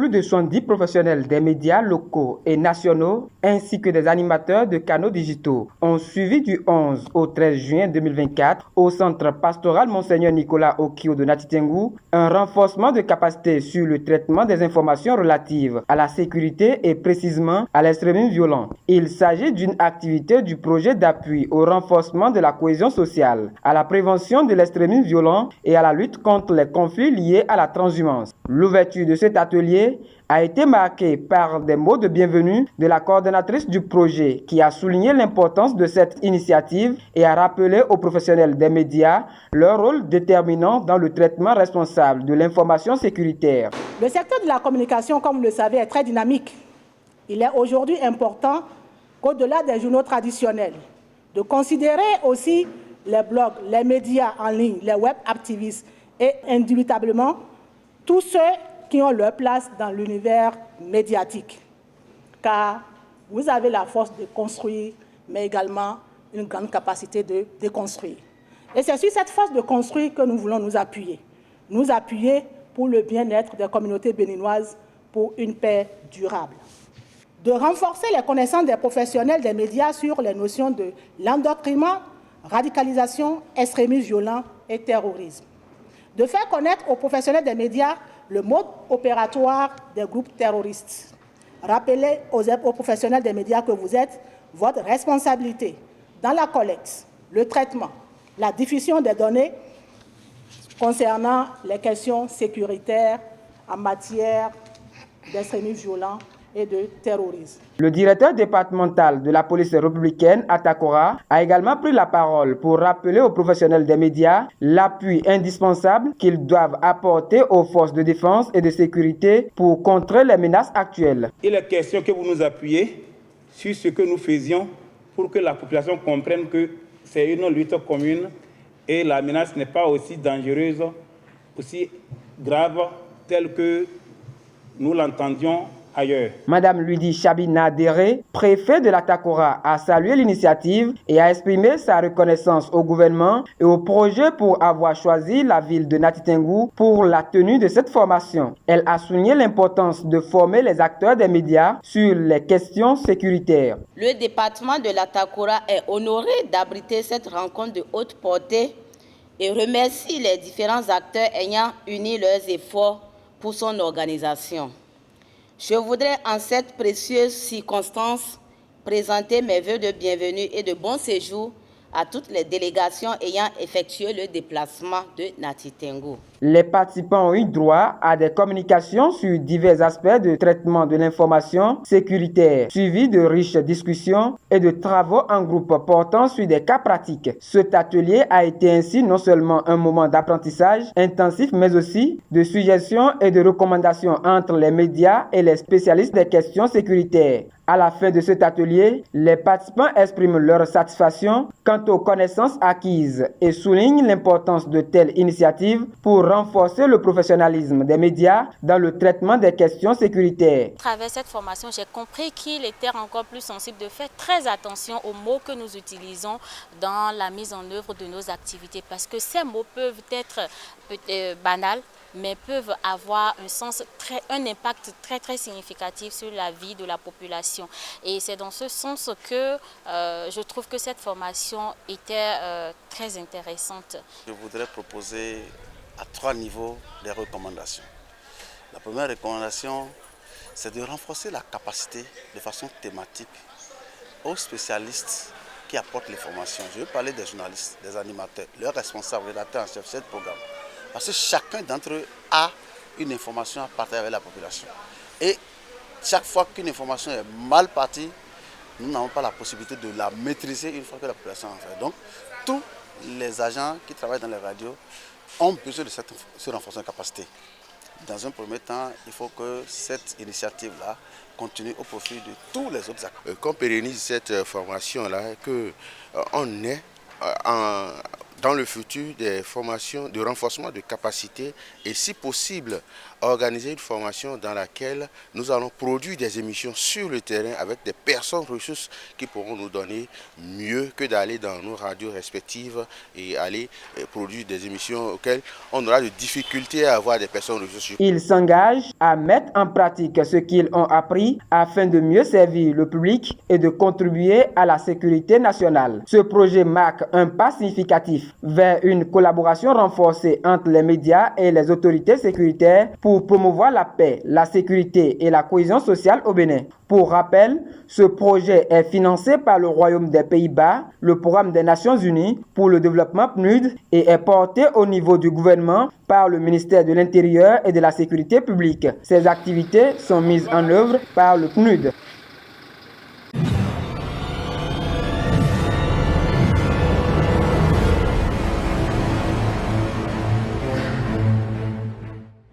plus de 70 professionnels des médias locaux et nationaux, ainsi que des animateurs de canaux digitaux, ont suivi du 11 au 13 juin 2024 au centre pastoral Monseigneur Nicolas Okio de Natitengu, un renforcement de capacité sur le traitement des informations relatives à la sécurité et précisément à l'extrémisme violent. Il s'agit d'une activité du projet d'appui au renforcement de la cohésion sociale, à la prévention de l'extrémisme violent et à la lutte contre les conflits liés à la transhumance. L'ouverture de cet atelier a été marquée par des mots de bienvenue de la coordonnatrice du projet qui a souligné l'importance de cette initiative et a rappelé aux professionnels des médias leur rôle déterminant dans le traitement responsable de l'information sécuritaire. Le secteur de la communication, comme vous le savez, est très dynamique. Il est aujourd'hui important qu'au-delà des journaux traditionnels, de considérer aussi les blogs, les médias en ligne, les web activistes et indubitablement tous ceux qui ont leur place dans l'univers médiatique. Car vous avez la force de construire, mais également une grande capacité de déconstruire. Et c'est sur cette force de construire que nous voulons nous appuyer. Nous appuyer pour le bien-être des communautés béninoises, pour une paix durable. De renforcer les connaissances des professionnels des médias sur les notions de l'endoctrinement, radicalisation, extrémisme violent et terrorisme. De faire connaître aux professionnels des médias le mode opératoire des groupes terroristes. Rappelez aux professionnels des médias que vous êtes votre responsabilité dans la collecte, le traitement, la diffusion des données concernant les questions sécuritaires en matière d'extrémisme violent et de terrorisme. Le directeur départemental de la police républicaine à Takora a également pris la parole pour rappeler aux professionnels des médias l'appui indispensable qu'ils doivent apporter aux forces de défense et de sécurité pour contrer les menaces actuelles. Il est question que vous nous appuyez sur ce que nous faisions pour que la population comprenne que c'est une lutte commune et la menace n'est pas aussi dangereuse, aussi grave telle que nous l'entendions ailleurs. Madame Ludi Chabina Déré, préfet de la Takora, a salué l'initiative et a exprimé sa reconnaissance au gouvernement et au projet pour avoir choisi la ville de Natitengu pour la tenue de cette formation. Elle a souligné l'importance de former les acteurs des médias sur les questions sécuritaires. Le département de la Takora est honoré d'abriter cette rencontre de haute portée et remercie les différents acteurs ayant uni leurs efforts pour son organisation. Je voudrais en cette précieuse circonstance présenter mes vœux de bienvenue et de bon séjour à toutes les délégations ayant effectué le déplacement de Natitengu. Les participants ont eu droit à des communications sur divers aspects de traitement de l'information sécuritaire, suivis de riches discussions et de travaux en groupe portant sur des cas pratiques. Cet atelier a été ainsi non seulement un moment d'apprentissage intensif, mais aussi de suggestions et de recommandations entre les médias et les spécialistes des questions sécuritaires. À la fin de cet atelier, les participants expriment leur satisfaction quant aux connaissances acquises et soulignent l'importance de telles initiatives pour renforcer le professionnalisme des médias dans le traitement des questions sécuritaires. À travers cette formation, j'ai compris qu'il était encore plus sensible de faire très attention aux mots que nous utilisons dans la mise en œuvre de nos activités parce que ces mots peuvent être banals, mais peuvent avoir un impact très significatif sur la vie de la population. Et c'est dans ce sens que je trouve que cette formation était très intéressante. Je voudrais proposer à 3 niveaux des recommandations. La première recommandation, c'est de renforcer la capacité de façon thématique aux spécialistes qui apportent les formations. Je veux parler des journalistes, des animateurs, leurs responsables, rédacteurs en chef de ce programme. Parce que chacun d'entre eux a une information à partager avec la population. Et chaque fois qu'une information est mal partie, nous n'avons pas la possibilité de la maîtriser une fois que la population en fait. Donc, tous les agents qui travaillent dans les radios ont besoin de ce renforcement de capacité. Dans un premier temps, il faut que cette initiative-là continue au profit de tous les autres acteurs. Qu'on pérennise cette formation-là, qu'on ait dans le futur des formations de renforcement de capacité et si possible organiser une formation dans laquelle nous allons produire des émissions sur le terrain avec des personnes ressources qui pourront nous donner mieux que d'aller dans nos radios respectives et aller produire des émissions auxquelles on aura de difficultés à avoir des personnes ressources. Ils s'engagent à mettre en pratique ce qu'ils ont appris afin de mieux servir le public et de contribuer à la sécurité nationale. Ce projet marque un pas significatif vers une collaboration renforcée entre les médias et les autorités sécuritaires pour promouvoir la paix, la sécurité et la cohésion sociale au Bénin. Pour rappel, ce projet est financé par le Royaume des Pays-Bas, le Programme des Nations Unies pour le développement PNUD et est porté au niveau du gouvernement par le ministère de l'Intérieur et de la Sécurité publique. Ces activités sont mises en œuvre par le PNUD.